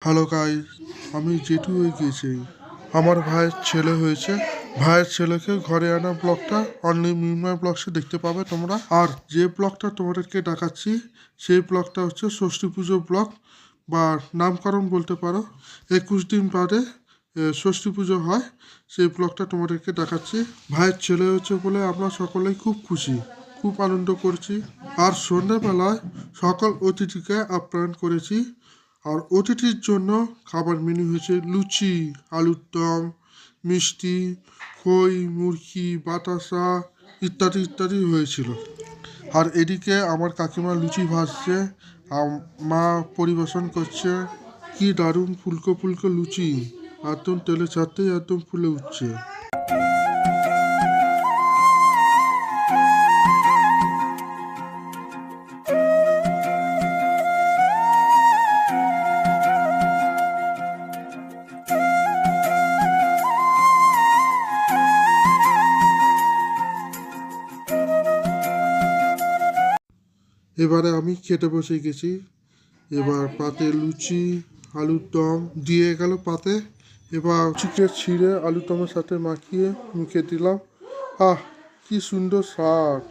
Hello guys, আমি জেঠু হয়ে গিয়েছি। আমার ভাইয়ের ছেলে হয়েছে। ভাইয়ের ছেলেকে ঘরে আনা ব্লগটা অনলি মিউমাই ব্লগসে দেখতে পাবে তোমরা। আর যে ব্লগটা তোমাদেরকে দেখাচ্ছি সেই ব্লগটা হচ্ছে ষষ্ঠী পুজো ব্লগ বা নামকরণ বলতে পারো। 21 দিন বাদে ষষ্ঠী পুজো হয়, সেই ব্লগটা তোমাদেরকে দেখাচ্ছি। ভাইয়ের ছেলে হচ্ছে বলে আমরা সকলেই খুব খুশি, খুব আনন্দ করছি। আর সন্ধ্যাবেলায় সকল অতিথিকে আপ্যায়ন করেছি। আর অতিথির জন্য খাবার মেনু হয়েছে লুচি, আলুর দম, মিষ্টি, খই, মুরগি, বাতাসা ইত্যাদি ইত্যাদি হয়েছিল। আর এদিকে আমার কাকিমা লুচি ভাজছে, মা পরিবেশন করছে। কি দারুণ ফুলকো ফুলকো লুচি, একদম তেলে ছাড়তেই একদম ফুলে উঠছে। এবারে আমি খেতে বসে গেছি। এবার পাতে লুচি, আলুর দম দিয়ে গেল পাতে। এবার চিকেন ছিঁড়ে আলুর দমের সাথে মাখিয়ে মুখে দিলাম। আহ, কি সুন্দর স্বাদ!